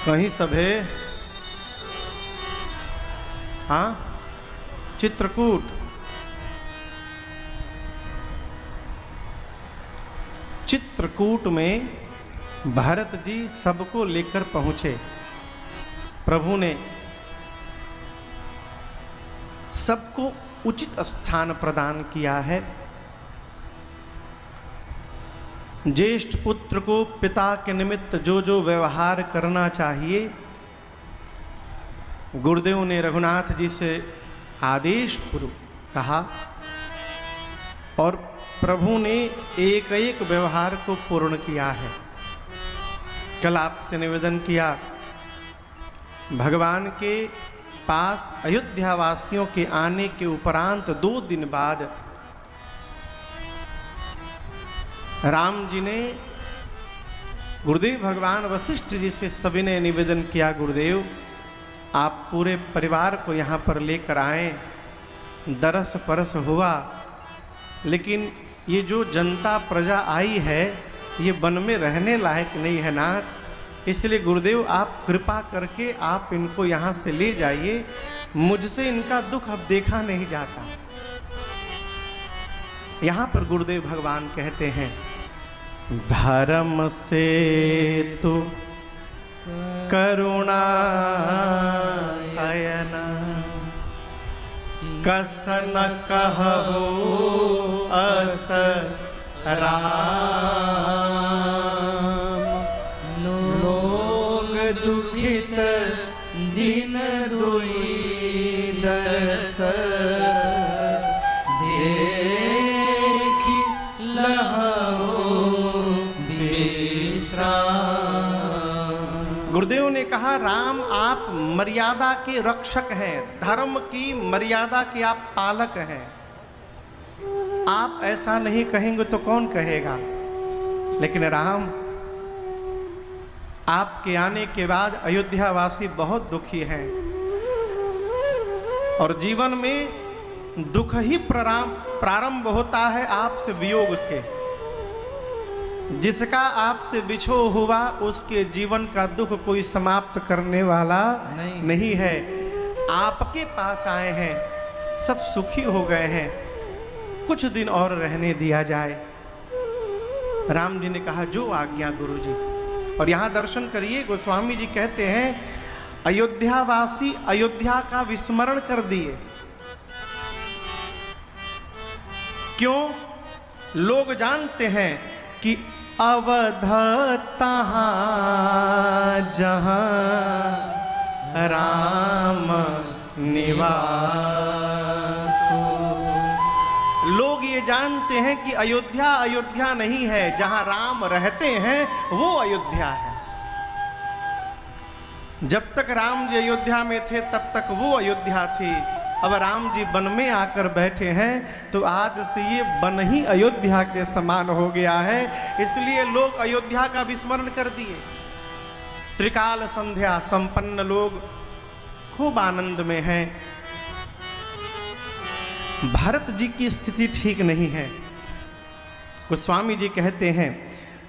कहीं सभे हाँ चित्रकूट। चित्रकूट में भरत जी सबको लेकर पहुंचे। प्रभु ने सबको उचित स्थान प्रदान किया है। ज्येष्ठ पुत्र को पिता के निमित्त जो जो व्यवहार करना चाहिए, गुरुदेव ने रघुनाथ जी से आदेश पूर्वक कहा और प्रभु ने एक एक व्यवहार को पूर्ण किया है। कल आपसे निवेदन किया, भगवान के पास अयोध्या वासियों के आने के उपरांत 2 दिन बाद राम जी ने गुरुदेव भगवान वशिष्ठ जी से सविनय निवेदन किया, गुरुदेव आप पूरे परिवार को यहाँ पर लेकर आए। दरस परस हुआ, लेकिन ये जो जनता प्रजा आई है ये वन में रहने लायक नहीं है नाथ, इसलिए गुरुदेव आप कृपा करके आप इनको यहाँ से ले जाइए, मुझसे इनका दुख अब देखा नहीं जाता। यहाँ पर गुरुदेव भगवान कहते हैं, धर्म से तू करुणा अयना कसन कहु अस राम। लोग दुखित दिन दुई दरस देखी लहु विश्राम। गुरुदेव ने कहा, राम आप मर्यादा के रक्षक हैं, धर्म की मर्यादा के आप पालक हैं। आप ऐसा नहीं कहेंगे तो कौन कहेगा। लेकिन राम, आपके आने के बाद अयोध्या वासी बहुत दुखी हैं और जीवन में दुख ही प्रारंभ होता है आपसे वियोग के। जिसका आपसे बिछोह हुआ उसके जीवन का दुख कोई समाप्त करने वाला नहीं है। आपके पास आए हैं, सब सुखी हो गए हैं, कुछ दिन और रहने दिया जाए। राम जी ने कहा, जो आज्ञा गुरु जी। और यहाँ दर्शन करिए, गोस्वामी जी कहते हैं, अयोध्यावासी अयोध्या का विस्मरण कर दिए। क्यों? लोग जानते हैं कि अवध तहाँ जहाँ राम निवास। लोग ये जानते हैं कि अयोध्या अयोध्या नहीं है, जहाँ राम रहते हैं वो अयोध्या है। जब तक राम जी अयोध्या में थे तब तक वो अयोध्या थी। अब राम जी वन में आकर बैठे हैं तो आज से ये वन ही अयोध्या के समान हो गया है। इसलिए लोग अयोध्या का विस्मरण कर दिए। त्रिकाल संध्या संपन्न लोग खूब आनंद में हैं। भरत जी की स्थिति ठीक नहीं है। गोस्वामी जी कहते हैं,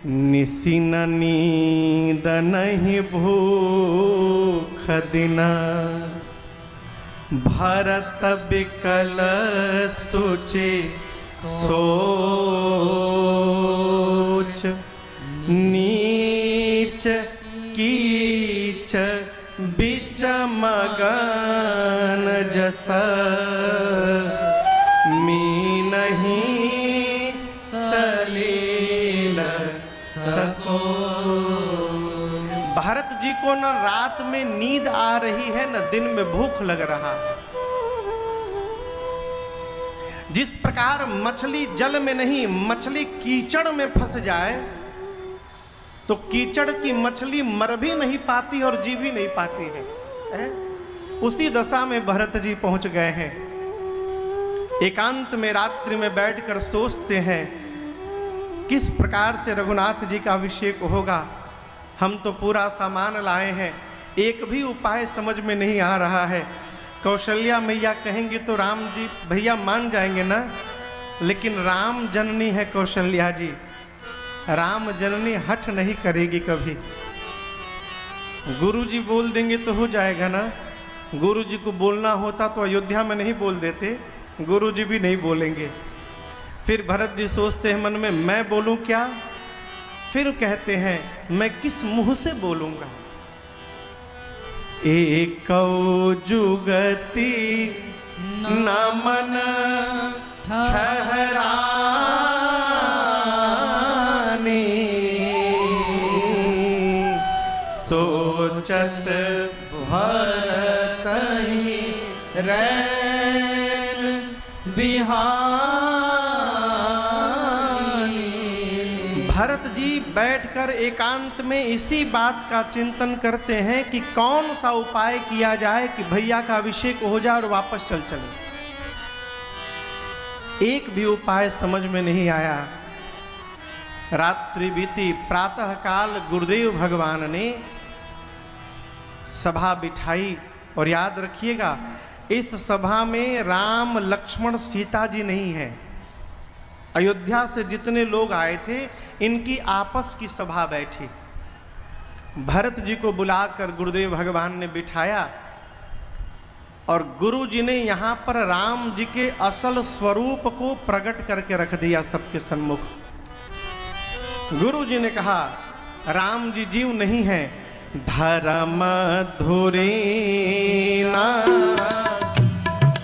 निसिन नींद नहीं भूख दिना, भरत बिकल सोचे सोच। नीच कीच बिच मगन जस, नहीं सलील ससो। भरत जी को न रात में नींद आ रही है न दिन में भूख लग रहा है। जिस प्रकार मछली जल में नहीं, मछली कीचड़ में फंस जाए तो कीचड़ की मछली मर भी नहीं पाती और जी भी नहीं पाती है। उसी दशा में भरत जी पहुंच गए हैं। एकांत में रात्रि में बैठकर सोचते हैं किस प्रकार से रघुनाथ जी का अभिषेक होगा। हम तो पूरा सामान लाए हैं, एक भी उपाय समझ में नहीं आ रहा है। कौशल्या मैया कहेंगी तो राम जी भैया मान जाएंगे ना, लेकिन राम जननी है कौशल्या जी, राम जननी हठ नहीं करेगी कभी। गुरुजी बोल देंगे तो हो जाएगा ना। गुरुजी को बोलना होता तो अयोध्या में नहीं बोल देते, गुरुजी भी नहीं बोलेंगे। फिर भरत जी सोचते हैं मन में, मैं बोलूं क्या? फिर कहते हैं, मैं किस मुंह से बोलूंगा? एक जुगति न मन ठहराने, सोचत भरत ही रैन बिहानी। भरत जी बैठकर एकांत में इसी बात का चिंतन करते हैं कि कौन सा उपाय किया जाए कि भैया का अभिषेक हो जाए और वापस चल चले। एक भी उपाय समझ में नहीं आया। रात्रि बीती, प्रातः काल गुरुदेव भगवान ने सभा बिठाई। और याद रखिएगा, इस सभा में राम लक्ष्मण सीता जी नहीं है। अयोध्या से जितने लोग आए थे, इनकी आपस की सभा बैठी। भरत जी को बुलाकर गुरुदेव भगवान ने बिठाया और गुरु जी ने यहाँ पर राम जी के असल स्वरूप को प्रकट करके रख दिया सबके सन्मुख। गुरु जी ने कहा, राम जी जीव नहीं है, धर्म धुरीना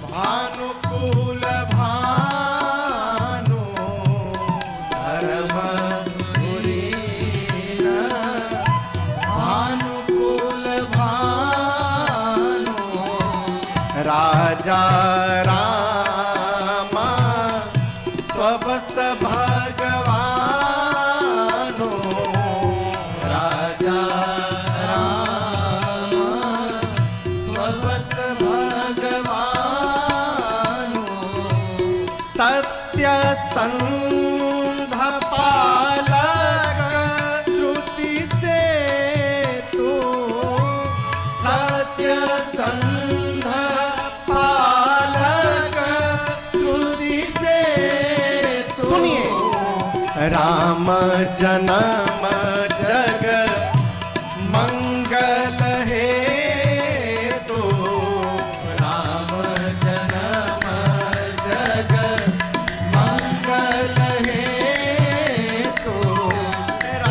भानुकूल भानु, धर्म धुरीना भानुकूल भानु, राजा राम स्वबस भगवानो, राजा राम स्वबस भगवानो, सत्य संध पालक श्रुति से तो, सत्य संध पालक श्रुति से तो, सुनिए, राम जन्म जग मंगल है तो, राम जन्म जग मंगल है तो,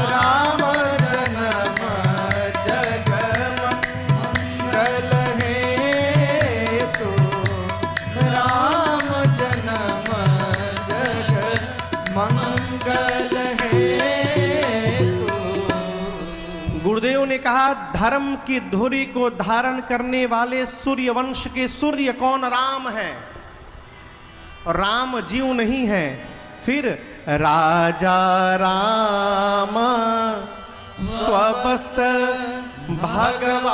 राम जन्म जग मंगल है तो, राम जन्म जग मंगल है तो। गुरुदेव ने कहा, धर्म की धुरी को धारण करने वाले सूर्य वंश के सूर्य कौन? राम है। और राम जीव नहीं है। फिर राजा राम स्वबस भगवान।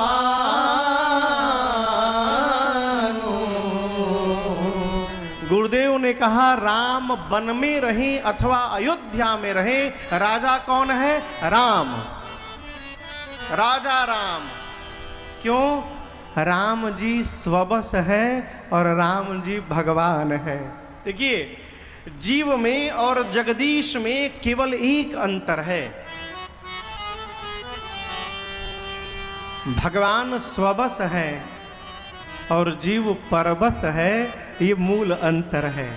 गुरुदेव ने कहा, राम वन में रहे अथवा अयोध्या में रहे, राजा कौन है? राम, राजा राम। क्यों? राम जी स्वबस है और राम जी भगवान है। देखिए, जीव में और जगदीश में केवल एक अंतर है, भगवान स्वबस है और जीव परबस है। ये मूल अंतर है।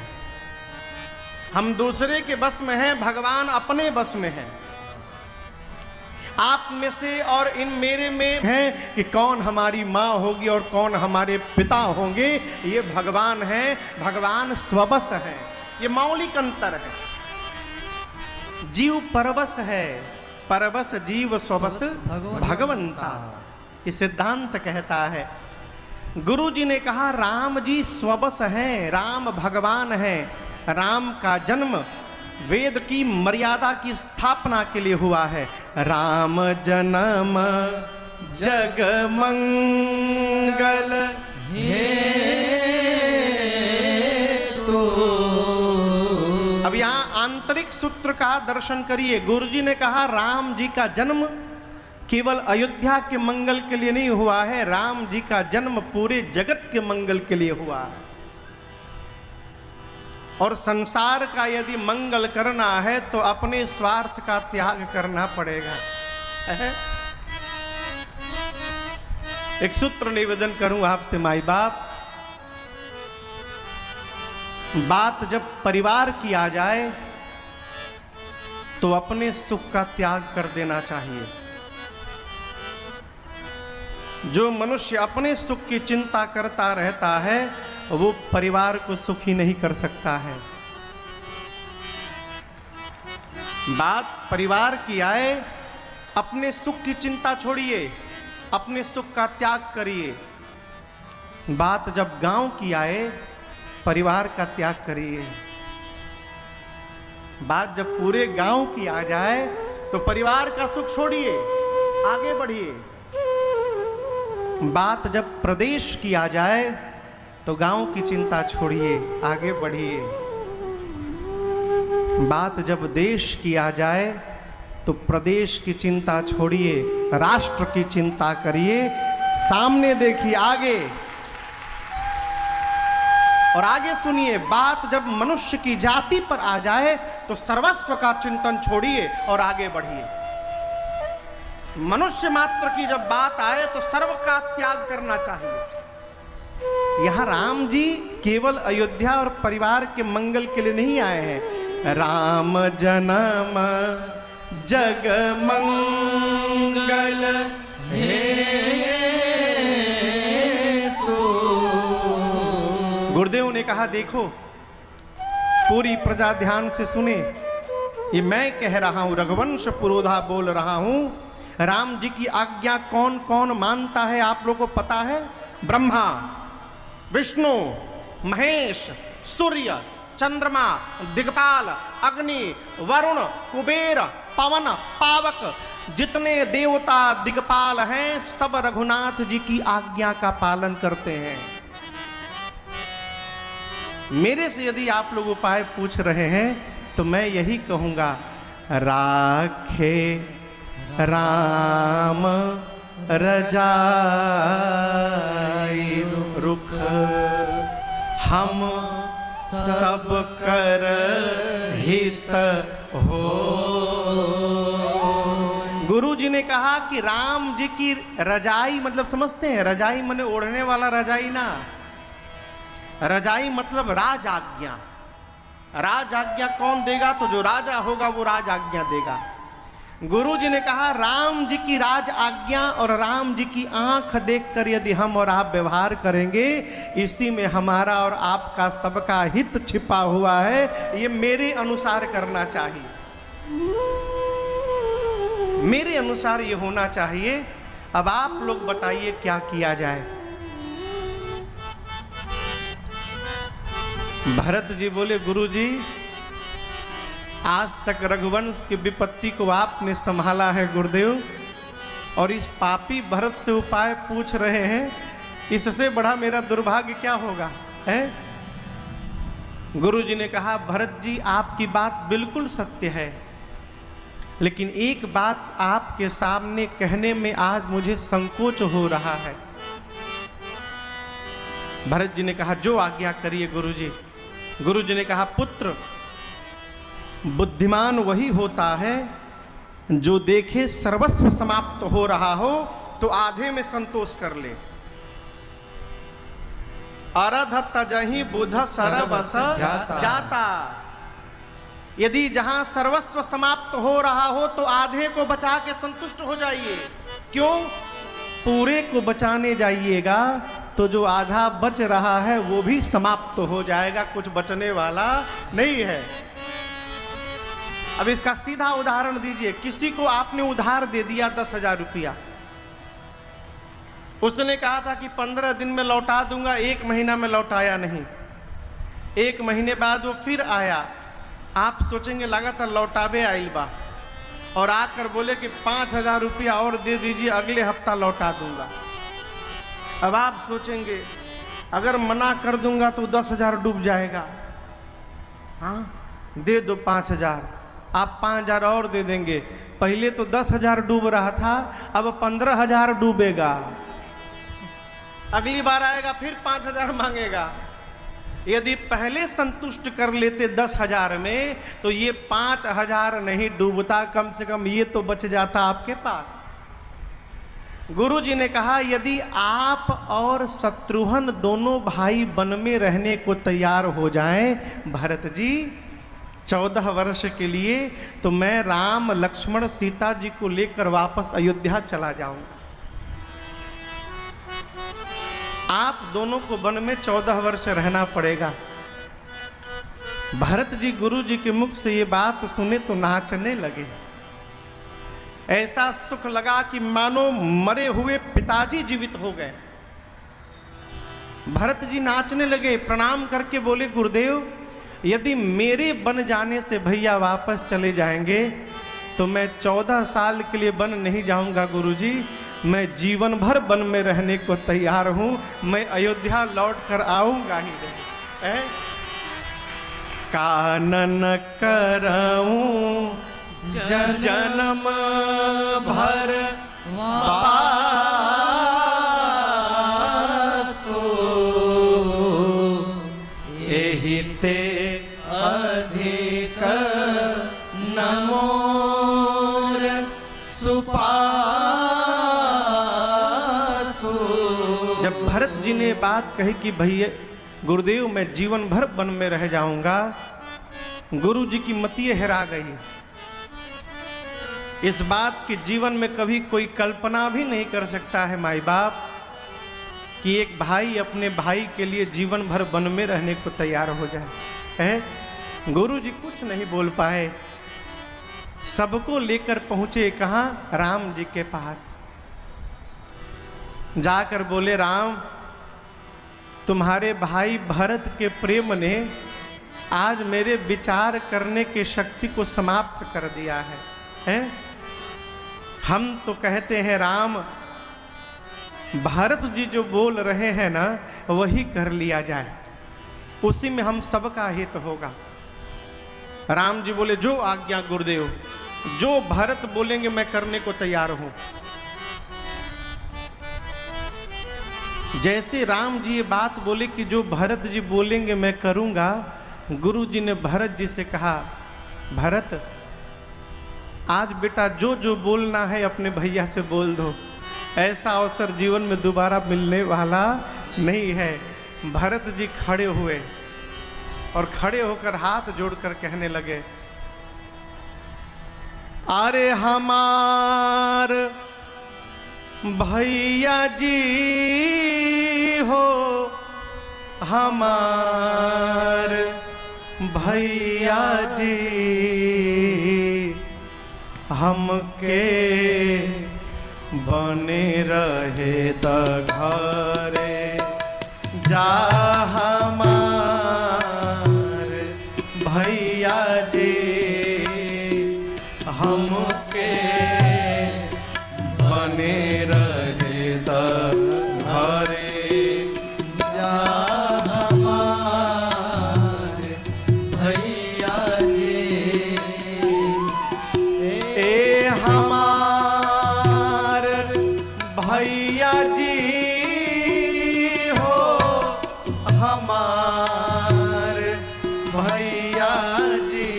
हम दूसरे के बस में हैं, भगवान अपने बस में है। आप में से और इन मेरे में है कि कौन हमारी माँ होगी और कौन हमारे पिता होंगे, ये भगवान है। भगवान स्वबस है, ये मौलिक अंतर है। जीव परबस है, परबस जीव स्वबस भगवंता, ये सिद्धांत कहता है। गुरु जी ने कहा, राम जी स्वबस हैं, राम भगवान है। राम का जन्म वेद की मर्यादा की स्थापना के लिए हुआ है। राम जन्म जग मंगल हे तो। अब यहाँ आंतरिक सूत्र का दर्शन करिए। गुरु जी ने कहा, राम जी का जन्म केवल अयोध्या के मंगल के लिए नहीं हुआ है, राम जी का जन्म पूरे जगत के मंगल के लिए हुआ है। और संसार का यदि मंगल करना है तो अपने स्वार्थ का त्याग करना पड़ेगा। एक सूत्र निवेदन करूं आपसे माई बाप, बात जब परिवार की आ जाए तो अपने सुख का त्याग कर देना चाहिए। जो मनुष्य अपने सुख की चिंता करता रहता है वो परिवार को सुखी नहीं कर सकता है। बात परिवार की आए, अपने सुख की चिंता छोड़िए, अपने सुख का त्याग करिए। बात जब गांव की आए, परिवार का त्याग करिए। बात जब पूरे गांव की आ जाए तो परिवार का सुख छोड़िए, आगे बढ़िए। बात जब प्रदेश की आ जाए तो गांव की चिंता छोड़िए, आगे बढ़िए। बात जब देश की आ जाए तो प्रदेश की चिंता छोड़िए, राष्ट्र की चिंता करिए। सामने देखिए, आगे और आगे सुनिए। बात जब मनुष्य की जाति पर आ जाए तो सर्वस्व का चिंतन छोड़िए और आगे बढ़िए। मनुष्य मात्र की जब बात आए तो सर्व का त्याग करना चाहिए। यहां राम जी केवल अयोध्या और परिवार के मंगल के लिए नहीं आए हैं। राम जन्म जग मंगल गुरुदेव ने कहा, देखो पूरी प्रजा ध्यान से सुने, ये मैं कह रहा हूं, रघुवंश पुरोधा बोल रहा हूं। राम जी की आज्ञा कौन कौन मानता है आप लोगों को पता है? ब्रह्मा, विष्णु, महेश, सूर्य, चंद्रमा, दिग्पाल, अग्नि, वरुण, कुबेर, पवन, पावक, जितने देवता दिग्पाल हैं सब रघुनाथ जी की आज्ञा का पालन करते हैं। मेरे से यदि आप लोग उपाय पूछ रहे हैं तो मैं यही कहूंगा, राखे राम रजाई रुख, हम सब कर हित हो। गुरु जी ने कहा कि राम जी की रजाई मतलब समझते हैं? रजाई माने ओढ़ने वाला रजाई ना, रजाई मतलब राज आज्ञा। राज आज्ञा कौन देगा? तो जो राजा होगा वो राज आज्ञा देगा। गुरु जी ने कहा राम जी की राज आज्ञा और राम जी की आंख देखकर यदि हम और आप व्यवहार करेंगे, इसी में हमारा और आपका सबका हित छिपा हुआ है। ये मेरे अनुसार करना चाहिए, मेरे अनुसार ये होना चाहिए। अब आप लोग बताइए क्या किया जाए? भरत जी बोले, गुरु जी आज तक रघुवंश की विपत्ति को आपने संभाला है गुरुदेव, और इस पापी भरत से उपाय पूछ रहे हैं, इससे बड़ा मेरा दुर्भाग्य क्या होगा है? गुरु जी ने कहा, भरत जी आपकी बात बिल्कुल सत्य है, लेकिन एक बात आपके सामने कहने में आज मुझे संकोच हो रहा है। भरत जी ने कहा, जो आज्ञा करिए गुरु जी। गुरु जी ने कहा, पुत्र बुद्धिमान वही होता है जो देखे सर्वस्व समाप्त हो रहा हो तो आधे में संतोष कर ले। अरध तजहि बुध सर्वस जाता। यदि जहां सर्वस्व समाप्त हो रहा हो तो आधे को बचा के संतुष्ट हो जाइए। क्यों? पूरे को बचाने जाइएगा तो जो आधा बच रहा है वो भी समाप्त हो जाएगा, कुछ बचने वाला नहीं है। अब इसका सीधा उदाहरण दीजिए। किसी को आपने उधार दे दिया 10,000 रुपया, उसने कहा था कि 15 दिन में लौटा दूंगा, 1 महीना में लौटाया नहीं। 1 महीने बाद वो फिर आया, आप सोचेंगे लगातार लौटावे आइल बा, और आकर बोले कि 5,000 रुपया और दे दीजिए, अगले हफ्ता लौटा दूंगा। अब आप सोचेंगे अगर मना कर दूंगा तो 10,000 डूब जाएगा। हाँ, दे दो 5,000, आप 5,000 और दे देंगे। पहले तो 10,000 डूब रहा था, अब 15,000 डूबेगा। अगली बार आएगा फिर 5,000 मांगेगा। यदि पहले संतुष्ट कर लेते 10,000 में तो ये 5,000 नहीं डूबता, कम से कम ये तो बच जाता आपके पास। गुरु जी ने कहा यदि आप और शत्रुघ्न दोनों भाई वन में रहने को तैयार हो जाएं भरत जी 14 वर्ष के लिए, तो मैं राम लक्ष्मण सीता जी को लेकर वापस अयोध्या चला जाऊंगा। आप दोनों को वन में 14 वर्ष रहना पड़ेगा। भरत जी गुरु जी के मुख से ये बात सुने तो नाचने लगे। ऐसा सुख लगा कि मानो मरे हुए पिताजी जीवित हो गए। भरत जी नाचने लगे, प्रणाम करके बोले गुरुदेव यदि मेरे बन जाने से भैया वापस चले जाएंगे तो मैं 14 साल के लिए वन नहीं जाऊंगा गुरुजी, मैं जीवन भर वन में रहने को तैयार हूं, मैं अयोध्या लौट कर आऊंगा ही नहीं। कानन कराऊं जन्म भर वासो एहि ते अधिक नमोर सुपासो। जब भरत जी ने बात कही कि भैया गुरुदेव मैं जीवन भर वन में रह जाऊंगा, गुरु जी की मतियां हेरा गई। इस बात की जीवन में कभी कोई कल्पना भी नहीं कर सकता है माई बाप कि एक भाई अपने भाई के लिए जीवन भर वन में रहने को तैयार हो जाए हैं। गुरु जी कुछ नहीं बोल पाए, सबको लेकर पहुंचे कहाँ? राम जी के पास जाकर बोले राम तुम्हारे भाई भरत के प्रेम ने आज मेरे विचार करने की शक्ति को समाप्त कर दिया है, हैं? हम तो कहते हैं राम भरत जी जो बोल रहे हैं ना वही कर लिया जाए, उसी में हम सबका हित होगा। राम जी बोले जो आज्ञा गुरुदेव, जो भरत बोलेंगे मैं करने को तैयार हूं। जैसे राम जी ये बात बोले कि जो भरत जी बोलेंगे मैं करूंगा, गुरु जी ने भरत जी से कहा भरत आज बेटा जो जो बोलना है अपने भैया से बोल दो, ऐसा अवसर जीवन में दोबारा मिलने वाला नहीं है। भरत जी खड़े हुए और खड़े होकर हाथ जोड़कर कहने लगे अरे हमार भैया जी हो, हमार भैया जी हमके बने रहे द घरे जा, हमार भैया जी हमके बने रहे द घरे जा, हमार भैया जी हमार भैया जी हो, हमार भैया जी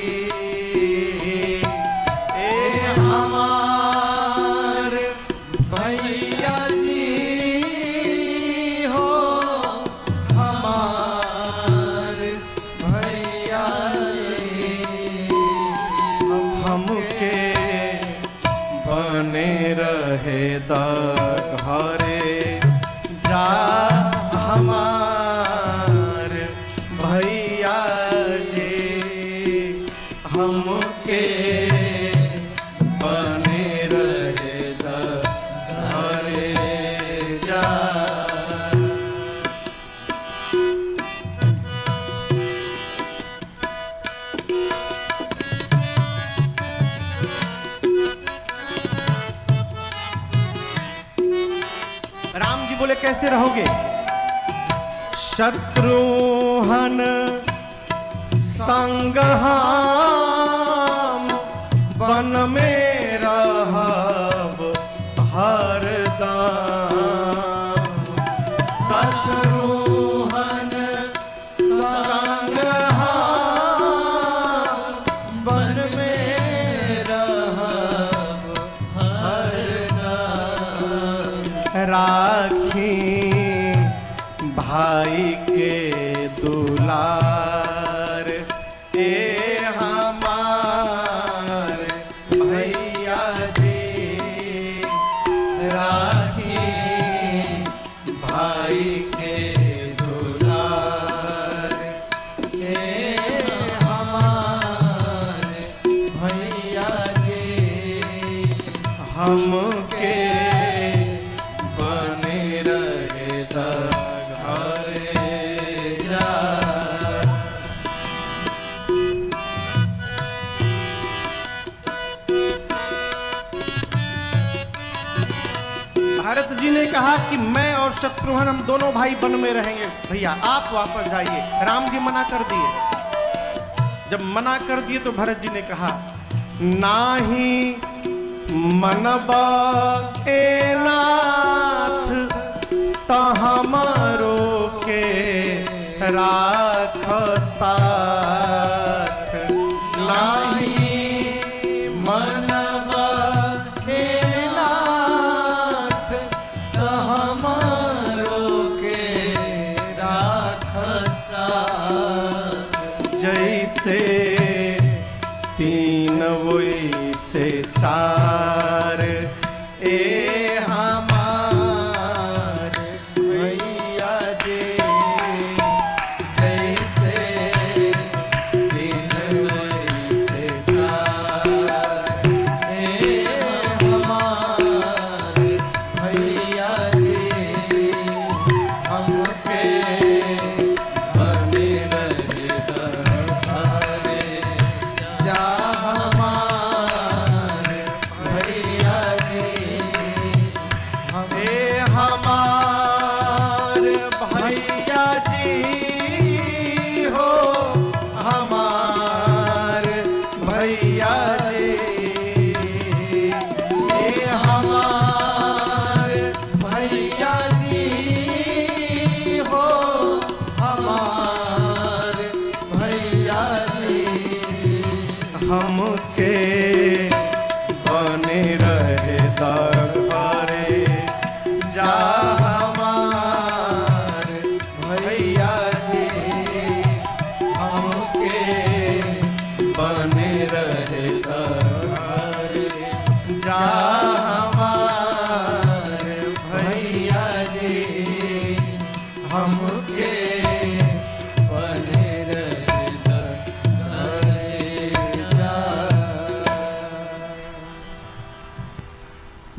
हमार भैया जी हो, हमार भैया जी हमके बने रहे द घरे जा, हमार भैया जी हमके बने रहे द घरे जा। राम जी बोले कैसे रहोगे? शत्रुघ्न संग हम वन में रहब हरदम, शत्रुघ्न संग हम वन में रहब हरदम। राखी भाई के दुलार ए हमारे भैया जी राखी भाई के दुलार ए हमारे भैया जी हमके बने रहे घरे जा। भारत जी ने कहा कि मैं और शत्रुघ्न हम दोनों भाई वन में रहेंगे, भैया आप वापस जाइए। राम जी मना कर दिए। जब मना कर दिए तो भरत जी ने कहा नाही मनबा ए नाथ त हमारो के राख साथ। नाही मनबा ए नाथ त हमारो के राख साथ। जैसे तीन वैसे चार ए हमारे भैया जी जैसे तीन वैसे चार ए हमारे भैया जी हमके बने रहे घरे जा। हमके बने रहे घरे जा हमारे भैया जी हमके बने रहे घरे जा हमारे भैया जी हमके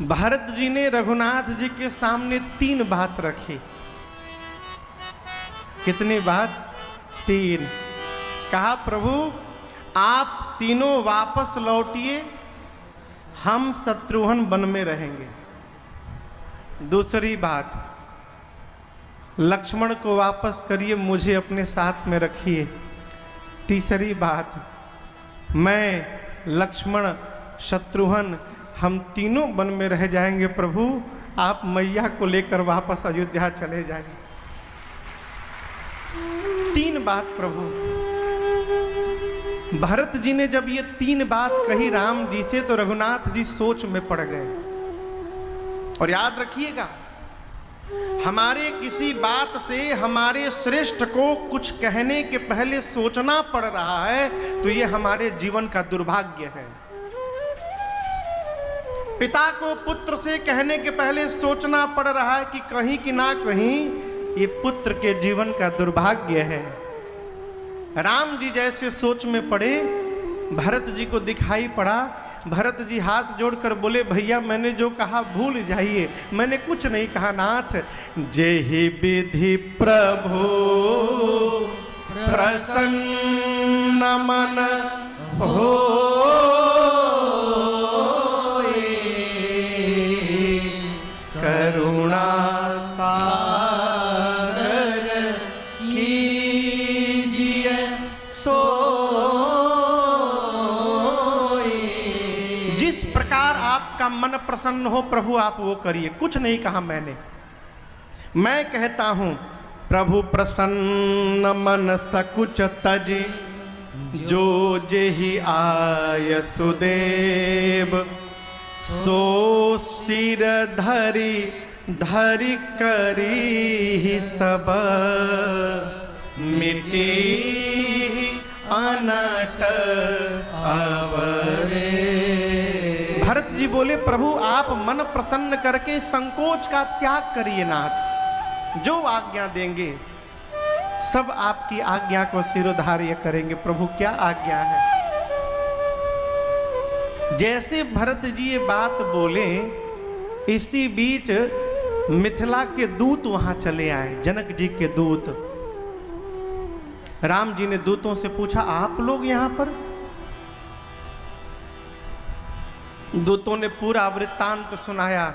भारत जी ने रघुनाथ जी के सामने तीन बात रखी। कितनी बात? तीन। कहा प्रभु आप तीनों वापस लौटिए, हम शत्रुघ्न वन में रहेंगे। दूसरी बात, लक्ष्मण को वापस करिए, मुझे अपने साथ में रखिए। तीसरी बात, मैं लक्ष्मण शत्रुघ्न हम तीनों वन में रह जाएंगे। प्रभु आप मैया को लेकर वापस अयोध्या चले जाएंगे। तीन बात प्रभु। भरत जी ने जब ये तीन बात कही राम जी से तो रघुनाथ जी सोच में पड़ गए। और याद रखिएगा, हमारे किसी बात से हमारे श्रेष्ठ को कुछ कहने के पहले सोचना पड़ रहा है तो ये हमारे जीवन का दुर्भाग्य है। पिता को पुत्र से कहने के पहले सोचना पड़ रहा है कि कहीं कि ना कहीं ये पुत्र के जीवन का दुर्भाग्य है। राम जी जैसे सोच में पड़े, भरत जी को दिखाई पड़ा। भरत जी हाथ जोड़कर बोले भैया मैंने जो कहा भूल जाइए, मैंने कुछ नहीं कहा नाथ। जेहि विधि प्रभु प्रसन्न मन हो करुणा सागर कीजिए सोई। जिस प्रकार आपका मन प्रसन्न हो प्रभु आप वो करिए। कुछ नहीं कहा मैंने। मैं कहता हूं प्रभु प्रसन्न मन सकुच तजी जो जेहि आय सुदेव सो सिर धरी धरि करी सब मिटी अनट अवरे। भरत जी बोले प्रभु आप मन प्रसन्न करके संकोच का त्याग करिए नाथ, जो आज्ञा देंगे सब आपकी आज्ञा को सिरोधार्य करेंगे। प्रभु क्या आज्ञा है? जैसे भरत जी ये बात बोले, इसी बीच मिथिला के दूत वहां चले आए, जनक जी के दूत। राम जी ने दूतों से पूछा आप लोग यहां पर? दूतों ने पूरा वृत्तांत सुनाया।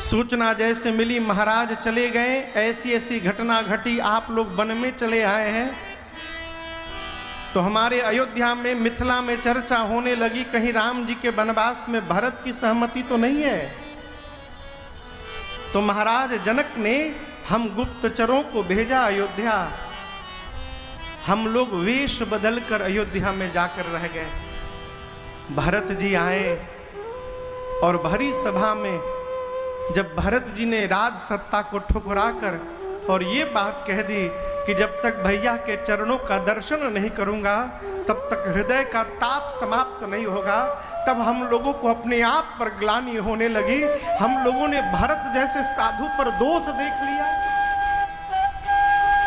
सूचना जैसे मिली महाराज चले गए, ऐसी ऐसी घटना घटी, आप लोग वन में चले आए हैं। तो हमारे अयोध्या में मिथिला में चर्चा होने लगी, कहीं राम जी के वनवास में भरत की सहमति तो नहीं है। तो महाराज जनक ने हम गुप्तचरों को भेजा अयोध्या। हम लोग वेश बदलकर अयोध्या में जाकर रह गए। भरत जी आए और भरी सभा में जब भरत जी ने राज सत्ता को ठुकराकर और ये बात कह दी कि जब तक भैया के चरणों का दर्शन नहीं करूंगा तब तक हृदय का ताप समाप्त नहीं होगा, तब हम लोगों को अपने आप पर ग्लानि होने लगी। हम लोगों ने भरत जैसे साधु पर दोष देख लिया।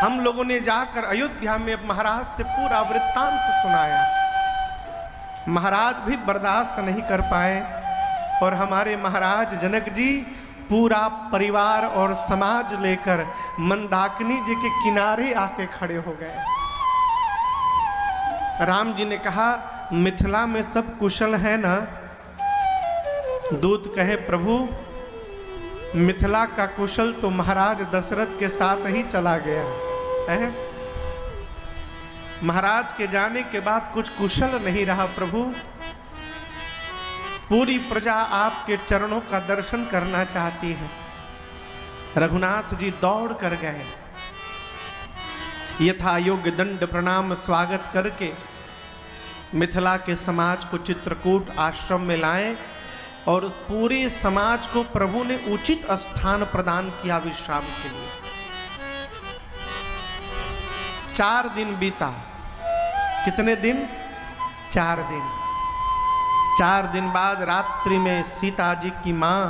हम लोगों ने जाकर अयोध्या में महाराज से पूरा वृत्तांत सुनाया। महाराज भी बर्दाश्त नहीं कर पाए और हमारे महाराज जनक जी पूरा परिवार और समाज लेकर मंदाकिनी जी के किनारे आके खड़े हो गए। राम जी ने कहा मिथिला में सब कुशल है ना? दूत कहे प्रभु मिथिला का कुशल तो महाराज दशरथ के साथ ही चला गया है। महाराज के जाने के बाद कुछ कुशल नहीं रहा प्रभु। पूरी प्रजा आपके चरणों का दर्शन करना चाहती है। रघुनाथ जी दौड़ कर गए, यथा योग्य दंड प्रणाम स्वागत करके मिथिला के समाज को चित्रकूट आश्रम में लाए और पूरे समाज को प्रभु ने उचित स्थान प्रदान किया विश्राम के लिए। 4 दिन बीता। कितने दिन? 4 दिन। 4 दिन बाद रात्रि में सीता जी की मां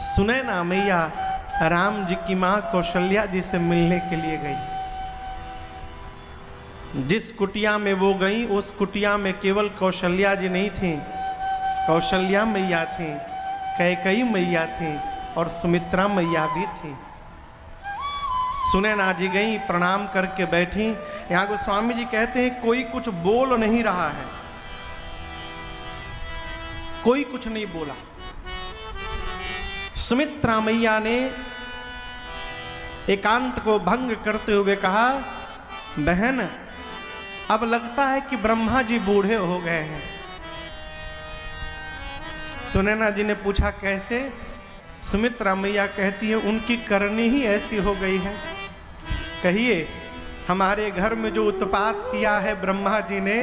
सुनैना मैया राम जी की मां कौशल्या जी से मिलने के लिए गई। जिस कुटिया में वो गई उस कुटिया में केवल कौशल्या जी नहीं थी, कौशल्या मैया थी, कैकेयी मैया थी और सुमित्रा मैया भी थी। सुनैना जी गई, प्रणाम करके बैठी। यहाँ गोस्वामी जी कहते हैं कोई कुछ बोल नहीं रहा है, कोई कुछ नहीं बोला। सुमित्रा मैया ने एकांत को भंग करते हुए कहा बहन अब लगता है कि ब्रह्मा जी बूढ़े हो गए हैं। सुनैना जी ने पूछा कैसे? सुमित्रा मैया कहती है उनकी करनी ही ऐसी हो गई है। कहिए हमारे घर में जो उत्पात किया है ब्रह्मा जी ने,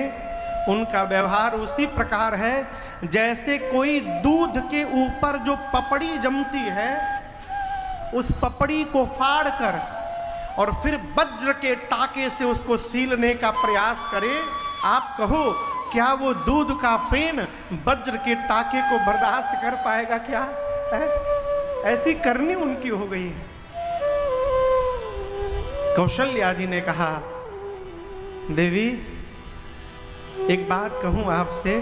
उनका व्यवहार उसी प्रकार है जैसे कोई दूध के ऊपर जो पपड़ी जमती है उस पपड़ी को फाड़ कर और फिर वज्र के टाके से उसको सीलने का प्रयास करे। आप कहो क्या वो दूध का फेन वज्र के टाके को बर्दाश्त कर पाएगा क्या है? ऐसी करनी उनकी हो गई है। कौशल्या जी ने कहा देवी एक बात कहूं आपसे,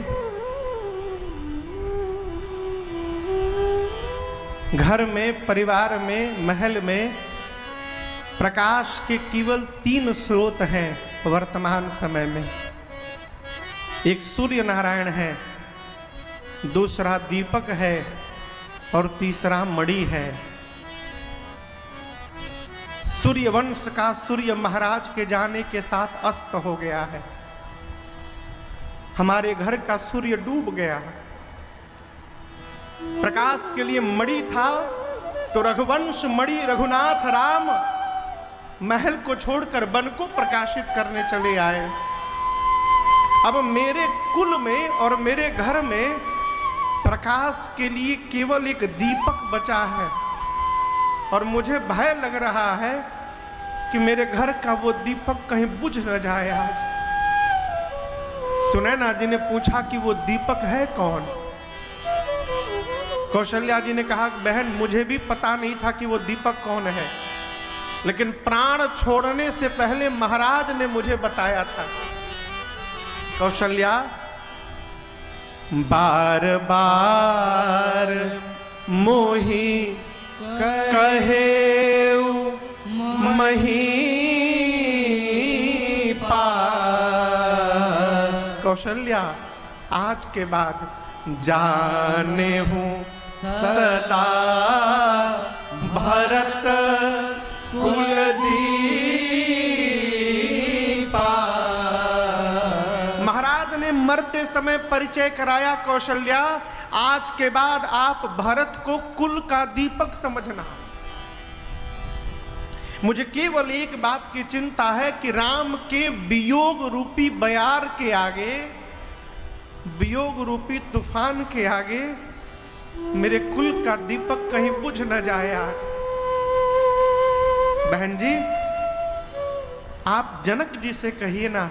घर में, परिवार में, महल में प्रकाश के केवल 3 स्रोत हैं वर्तमान समय में। एक सूर्य नारायण है, दूसरा दीपक है और तीसरा मणि है। सूर्य वंश का सूर्य महाराज के जाने के साथ अस्त हो गया है। हमारे घर का सूर्य डूब गया। प्रकाश के लिए मणि था तो रघुवंश मणि रघुनाथ राम महल को छोड़कर वन को प्रकाशित करने चले आए। अब मेरे कुल में और मेरे घर में प्रकाश के लिए केवल एक दीपक बचा है और मुझे भय लग रहा है कि मेरे घर का वो दीपक कहीं बुझ न जाए आज। सुनैना जी ने पूछा कि वो दीपक है कौन? कौशल्या जी ने कहा, बहन मुझे भी पता नहीं था कि वो दीपक कौन है, लेकिन प्राण छोड़ने से पहले महाराज ने मुझे बताया था। कौशल्या, बार बार मोही कहे मही पार। कौशल्या, आज के बाद जाने हूँ सदा भरत कुलदीपा। महाराज ने मरते समय परिचय कराया, कौशल्या आज के बाद आप भरत को कुल का दीपक समझना। मुझे केवल एक बात की चिंता है कि राम के वियोग रूपी बयार के आगे, वियोग रूपी तूफान के आगे मेरे कुल का दीपक कहीं बुझ न जाए आज। बहन जी, आप जनक जी से कहिए ना,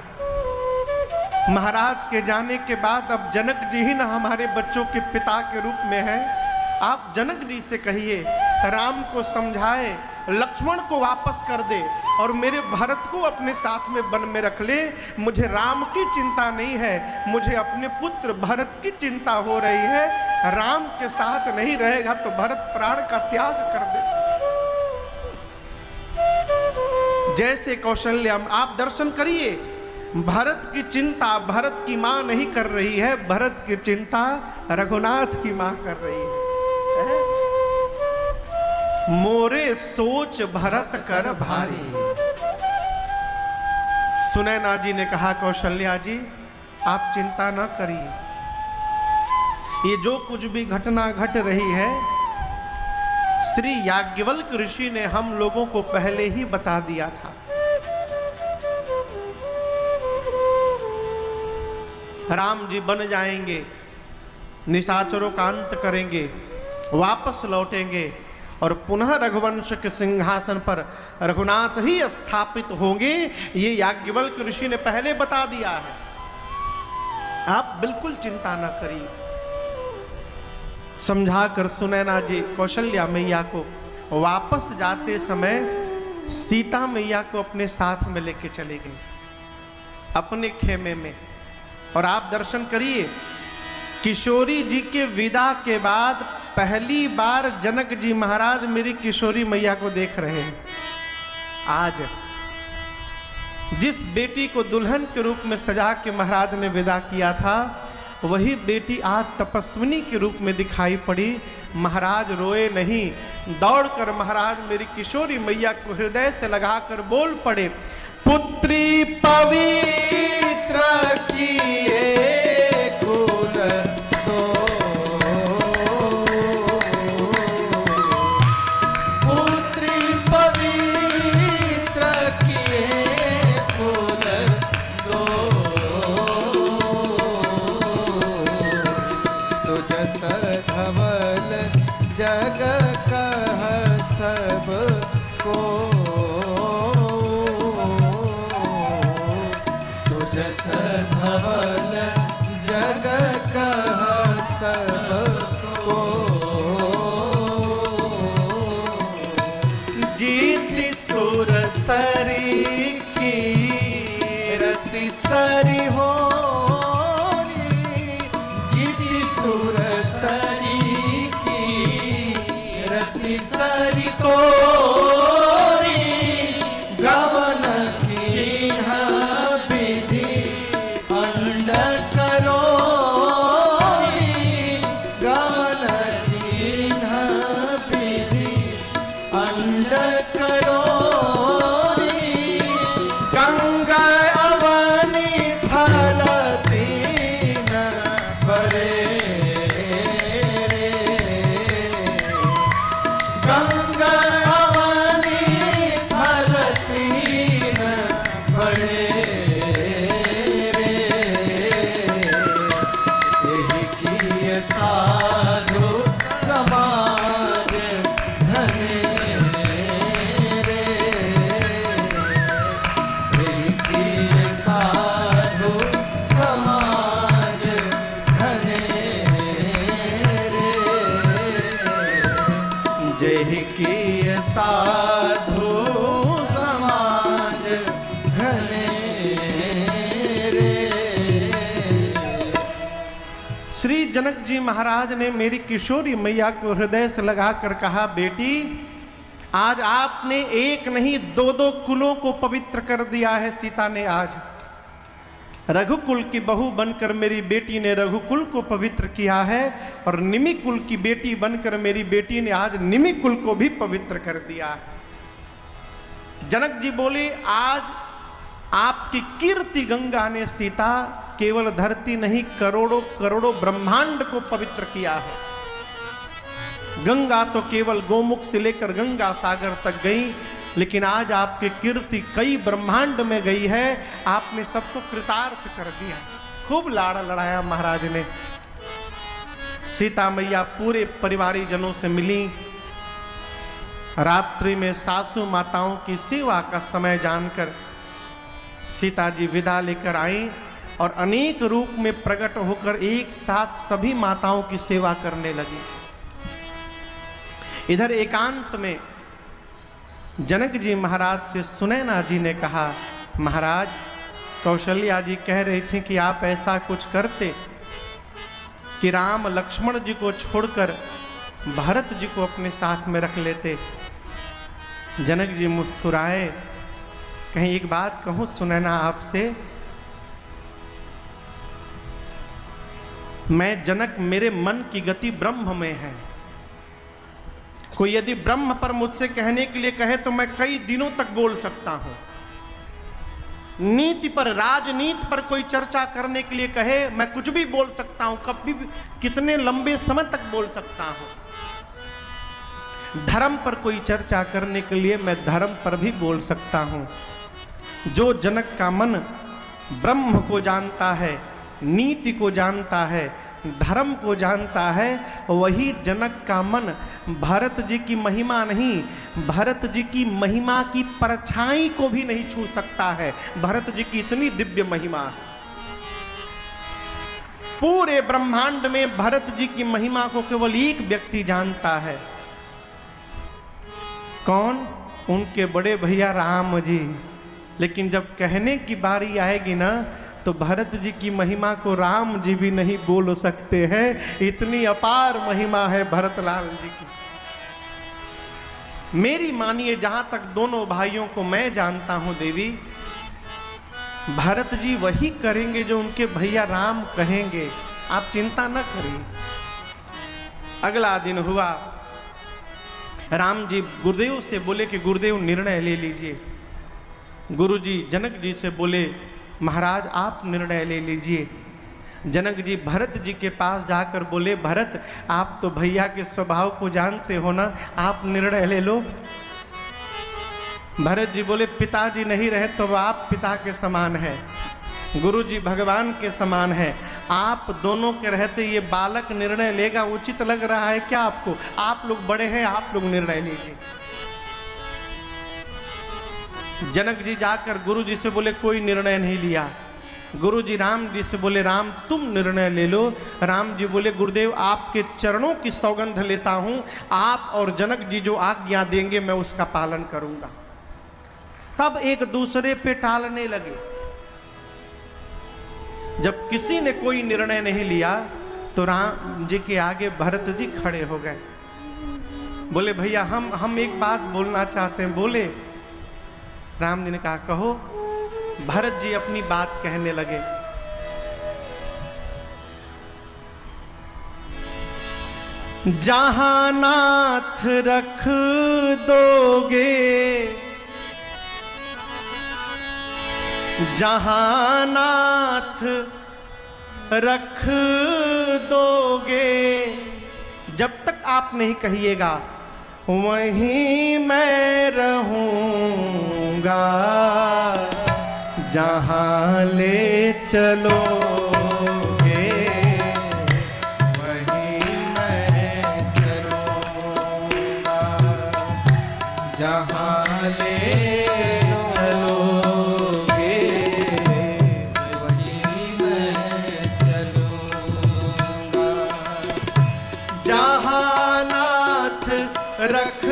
महाराज के जाने के बाद अब जनक जी ही ना हमारे बच्चों के पिता के रूप में हैं। आप जनक जी से कहिए, राम को समझाए, लक्ष्मण को वापस कर दे और मेरे भरत को अपने साथ में वन में रख ले। मुझे राम की चिंता नहीं है, मुझे अपने पुत्र भरत की चिंता हो रही है। राम के साथ नहीं रहेगा तो भरत प्राण का त्याग कर दे। जैसे कौशल्या, आप दर्शन करिए, भरत की चिंता भरत की मां नहीं कर रही है, भरत की चिंता रघुनाथ की मां कर रही है। मोरे सोच भरत कर भारी। सुनैना जी ने कहा, कौशल्या जी आप चिंता न करिए, ये जो कुछ भी घटना घट रही है श्री याज्ञवल्क ऋषि ने हम लोगों को पहले ही बता दिया था। राम जी बन जाएंगे, निशाचरों का अंत करेंगे, वापस लौटेंगे और पुनः रघुवंश के सिंहासन पर रघुनाथ ही स्थापित होंगे। ये याज्ञवल्क ऋषि ने पहले बता दिया है, आप बिल्कुल चिंता न करिए। समझाकर सुनैना जी कौशल्या मैया को वापस जाते समय सीता मैया को अपने साथ में लेके चले गए अपने खेमे में। और आप दर्शन करिए, किशोरी जी के विदा के बाद पहली बार जनक जी महाराज मेरी किशोरी मैया को देख रहे हैं। आज जिस बेटी को दुल्हन के रूप में सजा के महाराज ने विदा किया था, वही बेटी आज तपस्विनी के रूप में दिखाई पड़ी। महाराज रोए नहीं, दौड़कर महाराज मेरी किशोरी मैया को हृदय से लगाकर बोल पड़े, पुत्री पवित्र किए कुल तो, पुत्री पवित्र किए कुल तो, सुजस धवल जग कह सब को, सुजस धवल जग कह सब को, जीति सुर सरी कीरति सरी हो, जीति सुर सरी कीरति सरी को, गवन कीन्ह विधि अंड करो, गवन कीन्ह विधि अंड करो, यही किए साधु समाज घने रे। श्री जनक जी महाराज ने मेरी किशोरी मैया को हृदय से लगाकर कहा, बेटी आज आपने एक नहीं दो दो कुलों को पवित्र कर दिया है। सीता ने आज रघुकुल की बहू बनकर मेरी बेटी ने रघुकुल को पवित्र किया है, और निमि कुल की बेटी बनकर मेरी बेटी ने आज निमि कुल को भी पवित्र कर दिया है। जनक जी बोले, आज आपकी कीर्ति गंगा ने सीता केवल धरती नहीं करोड़ों करोड़ों ब्रह्मांड को पवित्र किया है। गंगा तो केवल गोमुख से लेकर गंगा सागर तक गई, लेकिन आज आपकी कीर्ति कई ब्रह्मांड में गई है। आपने सबको कृतार्थ कर दिया। खूब लाड़ लड़ाया महाराज ने। सीता मैया पूरे परिवारी जनों से मिली। रात्रि में सासू माताओं की सेवा का समय जानकर सीता जी विदा लेकर आई और अनेक रूप में प्रकट होकर एक साथ सभी माताओं की सेवा करने लगी। इधर एकांत में जनक जी महाराज से सुनैना जी ने कहा, महाराज कौशल्या जी कह रही थी कि आप ऐसा कुछ करते कि राम लक्ष्मण जी को छोड़कर भरत जी को अपने साथ में रख लेते। जनक जी मुस्कुराए, कहीं एक बात कहूं सुनैना आपसे, मैं जनक, मेरे मन की गति ब्रह्म में है। कोई यदि ब्रह्म पर मुझसे कहने के लिए कहे तो मैं कई दिनों तक बोल सकता हूं। नीति पर, राजनीति पर कोई चर्चा करने के लिए कहे, मैं कुछ भी बोल सकता हूं, कभी भी कितने लंबे समय तक बोल सकता हूं। धर्म पर कोई चर्चा करने के लिए मैं धर्म पर भी बोल सकता हूं। जो जनक का मन ब्रह्म को जानता है, नीति को जानता है, धर्म को जानता है, वही जनक का मन भरत जी की महिमा नहीं, भरत जी की महिमा की परछाई को भी नहीं छू सकता है। भरत जी की इतनी दिव्य महिमा है। पूरे ब्रह्मांड में भरत जी की महिमा को केवल एक व्यक्ति जानता है। कौन? उनके बड़े भैया राम जी। लेकिन जब कहने की बारी आएगी ना, तो भरत जी की महिमा को राम जी भी नहीं बोल सकते हैं। इतनी अपार महिमा है भरतलाल जी की। मेरी मानिए, जहां तक दोनों भाइयों को मैं जानता हूं देवी, भरत जी वही करेंगे जो उनके भैया राम कहेंगे। आप चिंता न करिए। अगला दिन हुआ, राम जी गुरुदेव से बोले कि गुरुदेव निर्णय ले लीजिए। गुरु जी जनक जी से बोले, महाराज आप निर्णय ले लीजिए। जनक जी भरत जी के पास जाकर बोले, भरत आप तो भैया के स्वभाव को जानते हो ना, आप निर्णय ले लो। भरत जी बोले, पिताजी नहीं रहे तो आप पिता के समान हैं, गुरु जी भगवान के समान हैं, आप दोनों के रहते ये बालक निर्णय लेगा उचित लग रहा है क्या आपको? आप लोग बड़े हैं, आप लोग निर्णय लीजिए। जनक जी जाकर गुरु जी से बोले, कोई निर्णय नहीं लिया। गुरु जी राम जी से बोले, राम तुम निर्णय ले लो। राम जी बोले, गुरुदेव आपके चरणों की सौगंध लेता हूं, आप और जनक जी जो आज्ञा देंगे मैं उसका पालन करूंगा। सब एक दूसरे पे टालने लगे। जब किसी ने कोई निर्णय नहीं लिया तो राम जी के आगे भरत जी खड़े हो गए। बोले, भैया हम एक बात बोलना चाहते हैं। बोले। राम जी ने कहा, कहो। भरत जी अपनी बात कहने लगे। जहां नाथ रख दोगे, जहां नाथ रख दोगे, जब तक आप नहीं कहिएगा वहीं मैं रहूंगा, जहां ले चलोगे वहीं मैं चलूंगा, जहां ले चलोगे वहीं मैं चलूंगा, जहां नाथ रख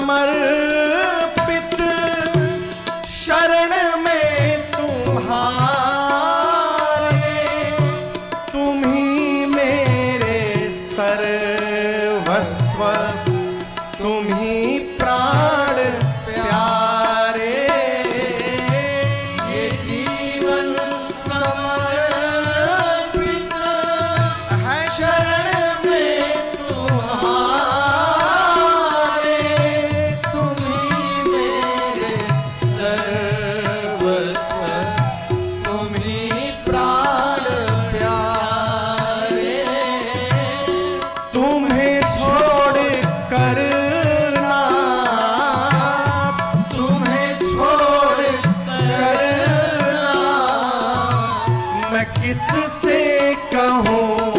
समर्पित शरण में तुम्हारे, तुम ही मेरे सर्वस्व, तुम ही प्राण प्यारे। ये जीवन समर्पित है शरण में तुम्हारे, तुम ही मेरे सर्वस्व, तुम ही प्राण प्यारे। तुम्हें छोड़ कर किससे कहूँ